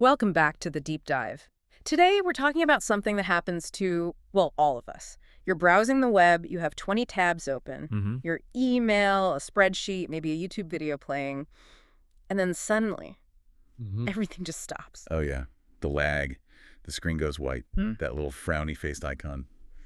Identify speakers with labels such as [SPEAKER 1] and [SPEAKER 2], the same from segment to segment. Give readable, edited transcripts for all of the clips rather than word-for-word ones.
[SPEAKER 1] Welcome back to the deep dive. Today, we're talking about something that happens to, well, all of us. You're browsing the web, you have 20 tabs open, your email, a spreadsheet, maybe a YouTube video playing, and then suddenly, everything just stops.
[SPEAKER 2] Oh, yeah. The lag. The screen goes white. That little frowny-faced icon.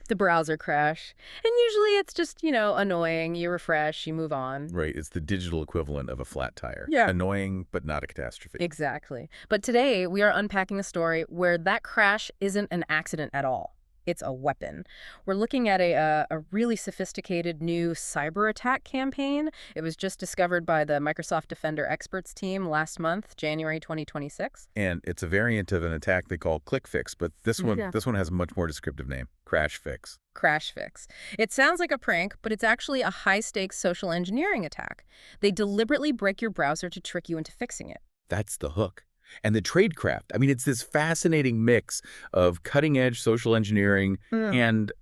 [SPEAKER 1] The browser crash. And usually it's just, annoying. You refresh, you move on.
[SPEAKER 2] Right. It's the digital equivalent of a flat tire.
[SPEAKER 1] Yeah.
[SPEAKER 2] Annoying, but not a catastrophe.
[SPEAKER 1] Exactly. But today, we are unpacking a story where that crash isn't an accident at all. It's a weapon. We're looking at a really sophisticated new cyber attack campaign. It was just discovered by the Microsoft Defender experts team last month, January 2026.
[SPEAKER 2] And it's a variant of an attack they call ClickFix, but this one has a much more descriptive name, CrashFix.
[SPEAKER 1] CrashFix. It sounds like a prank, but it's actually a high-stakes social engineering attack. They deliberately break your browser to trick you into fixing it.
[SPEAKER 2] That's the hook. And the tradecraft. I mean, it's this fascinating mix of cutting-edge social engineering and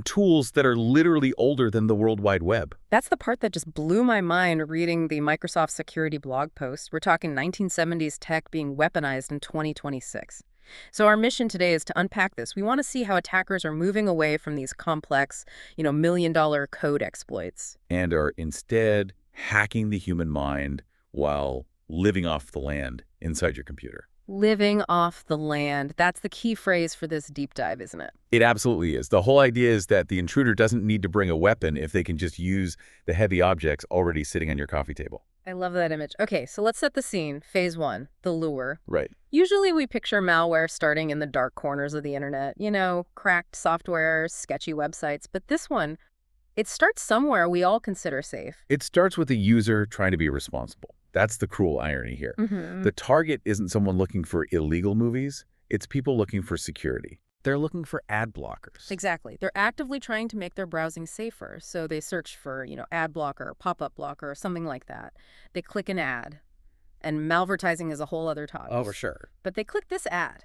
[SPEAKER 2] tools that are literally older than the World Wide Web.
[SPEAKER 1] That's the part that just blew my mind reading the Microsoft security blog post. We're talking 1970s tech being weaponized in 2026. So our mission today is to unpack this. We want to see how attackers are moving away from these complex, million-dollar code exploits.
[SPEAKER 2] And are instead hacking the human mind while living off the land inside your computer.
[SPEAKER 1] Living off the land. That's the key phrase for this deep dive, isn't it?
[SPEAKER 2] It absolutely is. The whole idea is that the intruder doesn't need to bring a weapon if they can just use the heavy objects already sitting on your coffee table.
[SPEAKER 1] I love that image. Okay, so let's set the scene. Phase 1, the lure.
[SPEAKER 2] Right.
[SPEAKER 1] Usually we picture malware starting in the dark corners of the internet. Cracked software, sketchy websites. But this one, it starts somewhere we all consider safe.
[SPEAKER 2] It starts with a user trying to be responsible. That's the cruel irony here. The target isn't someone looking for illegal movies. It's people looking for security. They're looking for ad blockers.
[SPEAKER 1] Exactly. They're actively trying to make their browsing safer. So they search for, ad blocker, pop-up blocker, or something like that. They click an ad. And malvertising is a whole other topic.
[SPEAKER 2] Oh, for sure.
[SPEAKER 1] But they click this ad.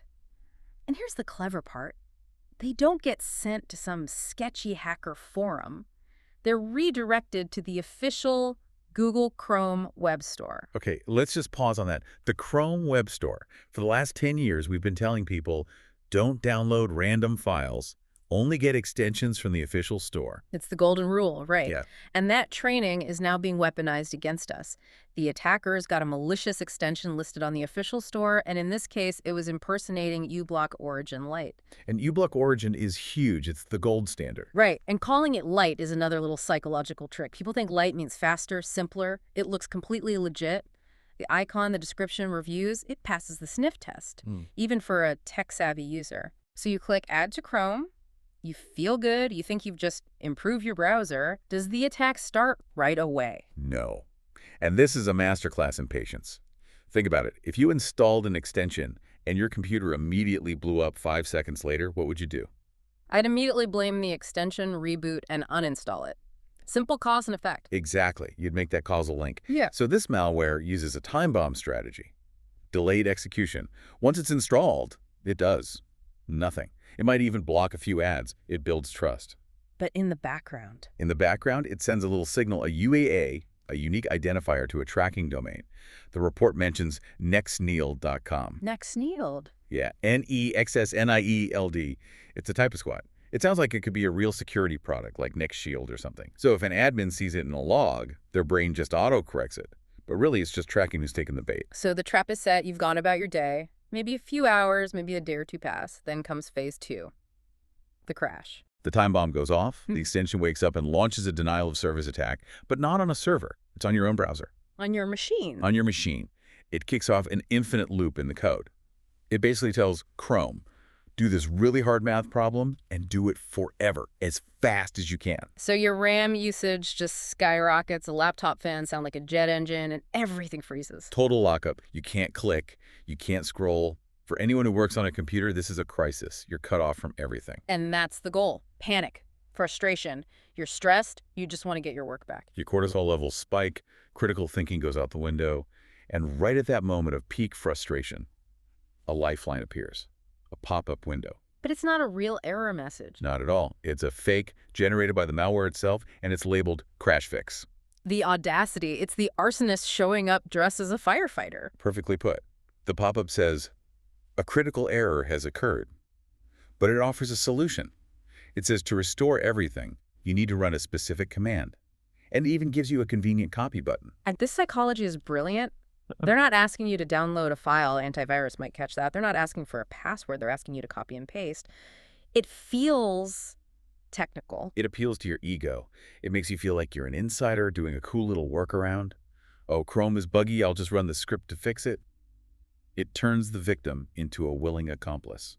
[SPEAKER 1] And here's the clever part. They don't get sent to some sketchy hacker forum. They're redirected to the official Google Chrome web store.
[SPEAKER 2] Okay, let's just pause on that. The Chrome web store. For the last 10 years, we've been telling people, don't download random files. Only get extensions from the official store.
[SPEAKER 1] It's the golden rule, right?
[SPEAKER 2] Yeah.
[SPEAKER 1] And that training is now being weaponized against us. The attackers got a malicious extension listed on the official store, and in this case, it was impersonating uBlock Origin Lite.
[SPEAKER 2] And uBlock Origin is huge. It's the gold standard.
[SPEAKER 1] Right, and calling it light is another little psychological trick. People think light means faster, simpler. It looks completely legit. The icon, the description, reviews, it passes the sniff test, even for a tech-savvy user. So you click Add to Chrome. You feel good. You think you've just improved your browser. Does the attack start right away?
[SPEAKER 2] No. And this is a masterclass in patience. Think about it. If you installed an extension and your computer immediately blew up 5 seconds later, what would you do?
[SPEAKER 1] I'd immediately blame the extension, reboot, and uninstall it. Simple cause and effect.
[SPEAKER 2] Exactly. You'd make that causal link.
[SPEAKER 1] Yeah.
[SPEAKER 2] So this malware uses a time bomb strategy. Delayed execution. Once it's installed, it does nothing. It might even block a few ads. It builds trust.
[SPEAKER 1] But in the background?
[SPEAKER 2] In the background, it sends a little signal, a UAA, a unique identifier to a tracking domain. The report mentions nextnield.com.
[SPEAKER 1] Nextnield?
[SPEAKER 2] Yeah, NEXSNIELD. It's a typo squat. It sounds like it could be a real security product like NextShield or something. So if an admin sees it in a log, their brain just auto-corrects it. But really, it's just tracking who's taken the bait.
[SPEAKER 1] So the trap is set. You've gone about your day. Maybe a few hours, maybe a day or two pass. Then comes phase 2, the crash.
[SPEAKER 2] The time bomb goes off, the extension wakes up and launches a denial of service attack, but not on a server. It's on your own browser.
[SPEAKER 1] On your machine.
[SPEAKER 2] On your machine. It kicks off an infinite loop in the code. It basically tells Chrome, do this really hard math problem and do it forever, as fast as you can.
[SPEAKER 1] So your RAM usage just skyrockets, a laptop fan sound like a jet engine, and everything freezes.
[SPEAKER 2] Total lockup. You can't click. You can't scroll. For anyone who works on a computer, this is a crisis. You're cut off from everything.
[SPEAKER 1] And that's the goal. Panic. Frustration. You're stressed. You just want to get your work back.
[SPEAKER 2] Your cortisol levels spike. Critical thinking goes out the window. And right at that moment of peak frustration, a lifeline appears. A pop-up window.
[SPEAKER 1] But it's not a real error message.
[SPEAKER 2] Not at all. It's a fake generated by the malware itself, and it's labeled CrashFix.
[SPEAKER 1] The audacity. It's the arsonist showing up dressed as a firefighter.
[SPEAKER 2] Perfectly put. The pop-up says, A critical error has occurred, but it offers a solution. It says to restore everything, you need to run a specific command, and it even gives you a convenient copy button.
[SPEAKER 1] And this psychology is brilliant. They're not asking you to download a file. Antivirus might catch that. They're not asking for a password. They're asking you to copy and paste. It feels technical.
[SPEAKER 2] It appeals to your ego. It makes you feel like you're an insider doing a cool little workaround. Oh, Chrome is buggy, I'll just run the script to fix it. It turns the victim into a willing accomplice.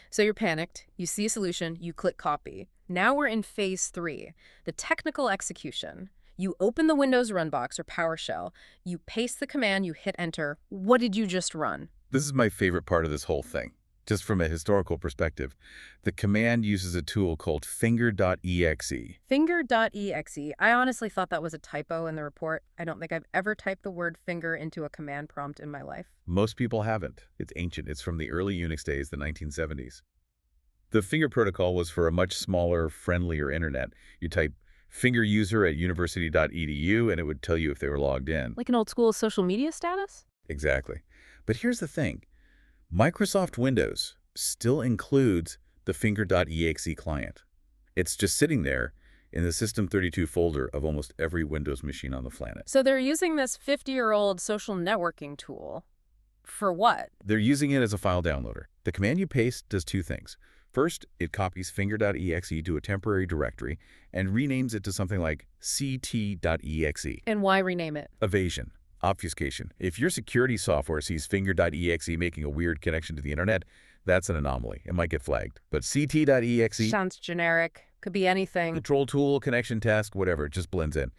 [SPEAKER 1] So you're panicked. You see a solution. You click copy. Now we're in phase 3, the technical execution. You open the Windows Run box or PowerShell. You paste the command. You hit enter. What did you just run?
[SPEAKER 2] This is my favorite part of this whole thing. Just from a historical perspective, the command uses a tool called finger.exe.
[SPEAKER 1] Finger.exe. I honestly thought that was a typo in the report. I don't think I've ever typed the word finger into a command prompt in my life.
[SPEAKER 2] Most people haven't. It's ancient. It's from the early Unix days, the 1970s. The finger protocol was for a much smaller, friendlier internet. You type finger user at university.edu and it would tell you if they were logged in.
[SPEAKER 1] Like an old school social media status?
[SPEAKER 2] Exactly. But here's the thing. Microsoft Windows still includes the finger.exe client. It's just sitting there in the System32 folder of almost every Windows machine on the planet.
[SPEAKER 1] So they're using this 50-year-old social networking tool for what?
[SPEAKER 2] They're using it as a file downloader. The command you paste does two things. First, it copies finger.exe to a temporary directory and renames it to something like ct.exe.
[SPEAKER 1] And why rename it?
[SPEAKER 2] Evasion. Obfuscation. If your security software sees finger.exe making a weird connection to the internet, that's an anomaly. It might get flagged. But ct.exe...
[SPEAKER 1] sounds generic. Could be anything.
[SPEAKER 2] Control tool, connection task, whatever. It just blends in.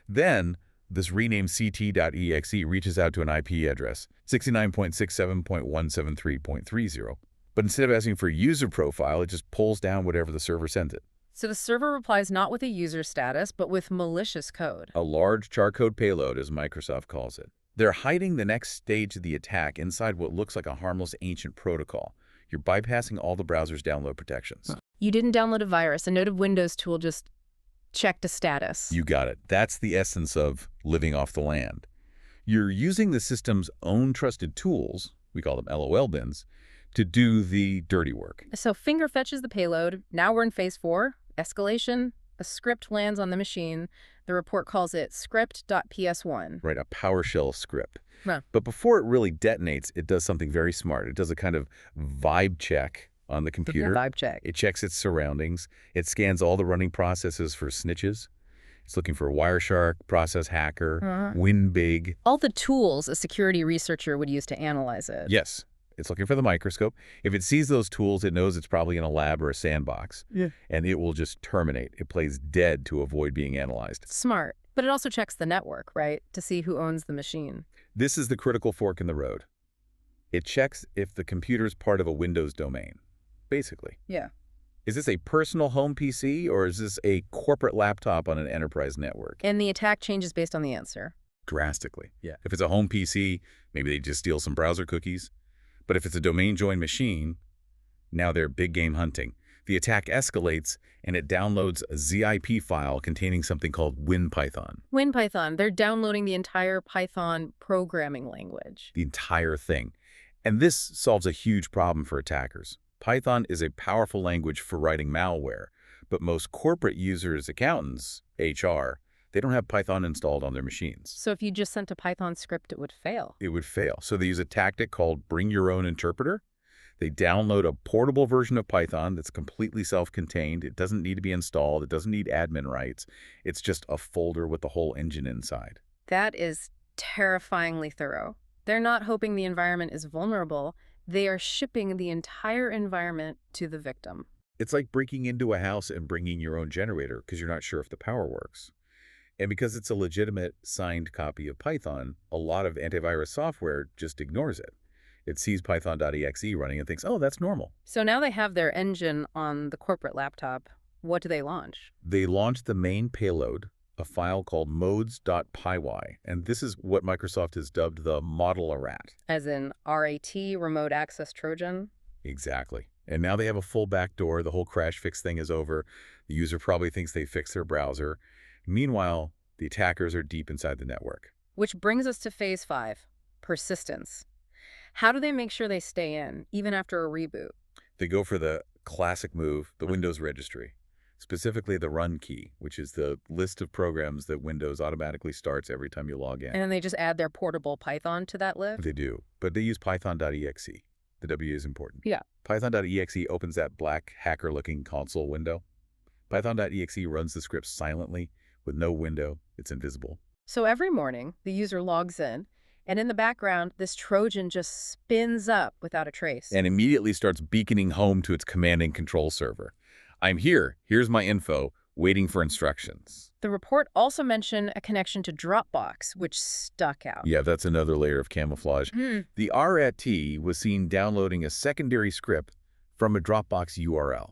[SPEAKER 2] Then, this renamed ct.exe reaches out to an IP address, 69.67.173.30. But instead of asking for a user profile, it just pulls down whatever the server sends it.
[SPEAKER 1] So the server replies not with a user status, but with malicious code.
[SPEAKER 2] A large charcode payload, as Microsoft calls it. They're hiding the next stage of the attack inside what looks like a harmless ancient protocol. You're bypassing all the browser's download protections.
[SPEAKER 1] You didn't download a virus. A native Windows tool just checked a status.
[SPEAKER 2] You got it. That's the essence of living off the land. You're using the system's own trusted tools, we call them LOL bins, to do the dirty work.
[SPEAKER 1] So Finger fetches the payload. Now we're in phase 4, escalation. A script lands on the machine. The report calls it script.ps1.
[SPEAKER 2] Right, a PowerShell script.
[SPEAKER 1] Huh.
[SPEAKER 2] But before it really detonates, it does something very smart. It does a kind of vibe check on the computer.
[SPEAKER 1] Vibe check.
[SPEAKER 2] It checks its surroundings. It scans all the running processes for snitches. It's looking for Wireshark, Process Hacker, WinBig.
[SPEAKER 1] All the tools a security researcher would use to analyze it.
[SPEAKER 2] Yes. It's looking for the microscope. If it sees those tools, it knows it's probably in a lab or a sandbox.
[SPEAKER 1] Yeah.
[SPEAKER 2] And it will just terminate. It plays dead to avoid being analyzed.
[SPEAKER 1] Smart. But it also checks the network, right? To see who owns the machine.
[SPEAKER 2] This is the critical fork in the road. It checks if the computer's part of a Windows domain, basically.
[SPEAKER 1] Yeah.
[SPEAKER 2] Is this a personal home PC or is this a corporate laptop on an enterprise network?
[SPEAKER 1] And the attack changes based on the answer.
[SPEAKER 2] Drastically. Yeah. If it's a home PC, maybe they just steal some browser cookies. But if it's a domain-joined machine, now they're big game hunting. The attack escalates, and it downloads a ZIP file containing something called WinPython.
[SPEAKER 1] WinPython. They're downloading the entire Python programming language.
[SPEAKER 2] The entire thing. And this solves a huge problem for attackers. Python is a powerful language for writing malware, but most corporate users, accountants, HR, they don't have Python installed on their machines.
[SPEAKER 1] So if you just sent a Python script, it would fail.
[SPEAKER 2] It would fail. So they use a tactic called bring your own interpreter. They download a portable version of Python that's completely self-contained. It doesn't need to be installed. It doesn't need admin rights. It's just a folder with the whole engine inside.
[SPEAKER 1] That is terrifyingly thorough. They're not hoping the environment is vulnerable. They are shipping the entire environment to the victim.
[SPEAKER 2] It's like breaking into a house and bringing your own generator because you're not sure if the power works. And because it's a legitimate signed copy of Python, a lot of antivirus software just ignores it. It sees python.exe running and thinks, oh, that's normal.
[SPEAKER 1] So now they have their engine on the corporate laptop. What do they launch?
[SPEAKER 2] They launch the main payload, a file called modes.py. And this is what Microsoft has dubbed the model rat.
[SPEAKER 1] As in RAT, Remote Access Trojan?
[SPEAKER 2] Exactly. And now they have a full backdoor. The whole CrashFix thing is over. The user probably thinks they fixed their browser. Meanwhile, the attackers are deep inside the network.
[SPEAKER 1] Which brings us to phase 5, persistence. How do they make sure they stay in, even after a reboot?
[SPEAKER 2] They go for the classic move, the Windows registry, specifically the run key, which is the list of programs that Windows automatically starts every time you log in.
[SPEAKER 1] And then they just add their portable Python to that list?
[SPEAKER 2] They do, but they use Python.exe. The W is important.
[SPEAKER 1] Yeah.
[SPEAKER 2] Python.exe opens that black hacker-looking console window. Python.exe runs the script silently with no window. It's invisible.
[SPEAKER 1] So every morning, the user logs in, and in the background, this Trojan just spins up without a trace.
[SPEAKER 2] And immediately starts beaconing home to its command and control server. I'm here. Here's my info. Waiting for instructions.
[SPEAKER 1] The report also mentioned a connection to Dropbox, which stuck out.
[SPEAKER 2] Yeah, that's another layer of camouflage. The RAT was seen downloading a secondary script from a Dropbox URL.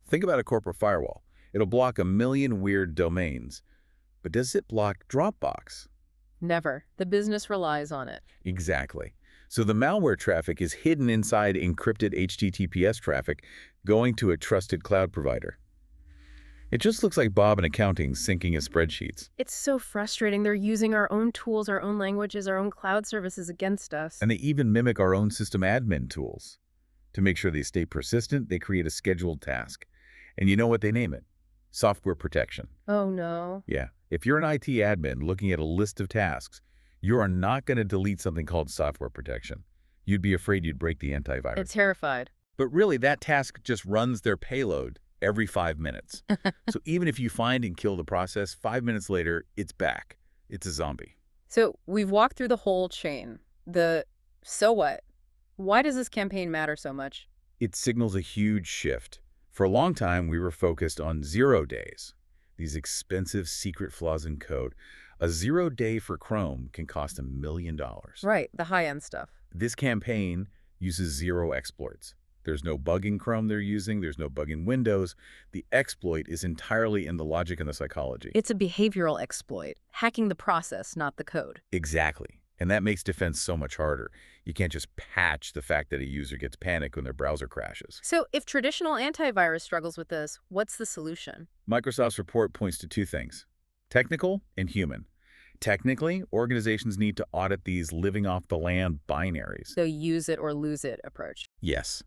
[SPEAKER 2] Think about a corporate firewall. It'll block 1 million weird domains. But does it block Dropbox?
[SPEAKER 1] Never. The business relies on it.
[SPEAKER 2] Exactly. So the malware traffic is hidden inside encrypted HTTPS traffic going to a trusted cloud provider. It just looks like Bob in accounting syncing his spreadsheets.
[SPEAKER 1] It's so frustrating. They're using our own tools, our own languages, our own cloud services against us.
[SPEAKER 2] And they even mimic our own system admin tools. To make sure they stay persistent, they create a scheduled task. And you know what they name it? Software protection.
[SPEAKER 1] Oh, no.
[SPEAKER 2] Yeah. If you're an IT admin looking at a list of tasks, you are not going to delete something called software protection. You'd be afraid you'd break the antivirus.
[SPEAKER 1] It's terrified.
[SPEAKER 2] But really, that task just runs their payload every 5 minutes. So even if you find and kill the process, 5 minutes later, it's back. It's a zombie.
[SPEAKER 1] So we've walked through the whole chain. So what? Why does this campaign matter so much?
[SPEAKER 2] It signals a huge shift. For a long time, we were focused on 0 days, these expensive secret flaws in code. A 0 day for Chrome can cost $1 million.
[SPEAKER 1] Right, the high-end stuff.
[SPEAKER 2] This campaign uses 0 exploits. There's no bug in Chrome they're using. There's no bug in Windows. The exploit is entirely in the logic and the psychology.
[SPEAKER 1] It's a behavioral exploit, hacking the process, not the code.
[SPEAKER 2] Exactly. And that makes defense so much harder. You can't just patch the fact that a user gets panicked when their browser crashes.
[SPEAKER 1] So if traditional antivirus struggles with this, what's the solution?
[SPEAKER 2] Microsoft's report points to 2 things, technical and human. Technically, organizations need to audit these living off the land binaries.
[SPEAKER 1] The use it or lose it approach.
[SPEAKER 2] Yes.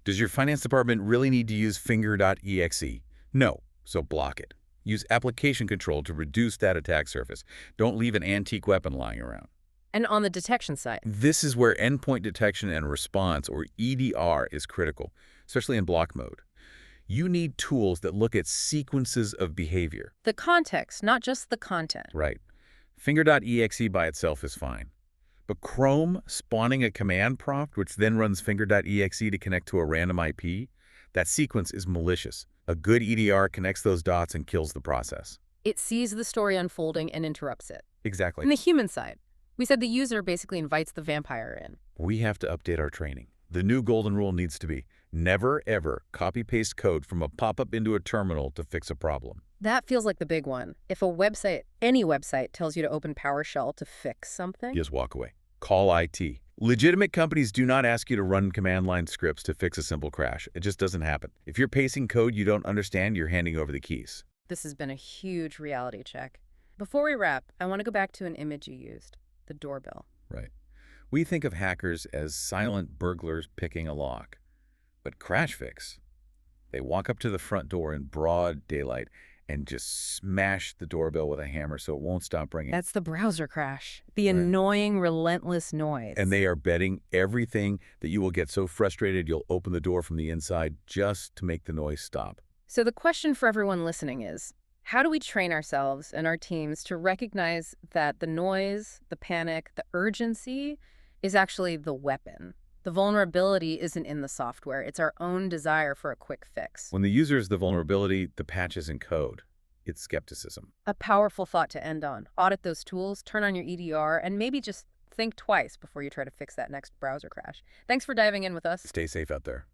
[SPEAKER 2] Does your finance department really need to use finger.exe? No, so block it. Use application control to reduce that attack surface. Don't leave an antique weapon lying around.
[SPEAKER 1] And on the detection side?
[SPEAKER 2] This is where endpoint detection and response, or EDR, is critical, especially in block mode. You need tools that look at sequences of behavior.
[SPEAKER 1] The context, not just the content.
[SPEAKER 2] Right. Finger.exe by itself is fine. But Chrome spawning a command prompt, which then runs finger.exe to connect to a random IP, that sequence is malicious. A good EDR connects those dots and kills the process.
[SPEAKER 1] It sees the story unfolding and interrupts it.
[SPEAKER 2] Exactly.
[SPEAKER 1] On the human side, we said the user basically invites the vampire in.
[SPEAKER 2] We have to update our training. The new golden rule needs to be never, ever copy-paste code from a pop-up into a terminal to fix a problem.
[SPEAKER 1] That feels like the big one. If a website, any website, tells you to open PowerShell to fix something,
[SPEAKER 2] Just walk away. Call IT. Legitimate companies do not ask you to run command line scripts to fix a simple crash. It just doesn't happen. If you're pasting code you don't understand, you're handing over the keys.
[SPEAKER 1] this has been a huge reality check. Before we wrap, I want to go back to an image you used, the doorbell.
[SPEAKER 2] Right. We think of hackers as silent burglars picking a lock. But CrashFix, they walk up to the front door in broad daylight and just smash the doorbell with a hammer so it won't stop ringing.
[SPEAKER 1] That's the browser crash, the annoying, relentless noise.
[SPEAKER 2] And they are betting everything that you will get so frustrated you'll open the door from the inside just to make the noise stop.
[SPEAKER 1] So the question for everyone listening is, how do we train ourselves and our teams to recognize that the noise, the panic, the urgency is actually the weapon? The vulnerability isn't in the software. It's our own desire for a quick fix.
[SPEAKER 2] When the user is the vulnerability, the patch is in code. It's skepticism.
[SPEAKER 1] A powerful thought to end on. Audit those tools, turn on your EDR, and maybe just think twice before you try to fix that next browser crash. Thanks for diving in with us.
[SPEAKER 2] Stay safe out there.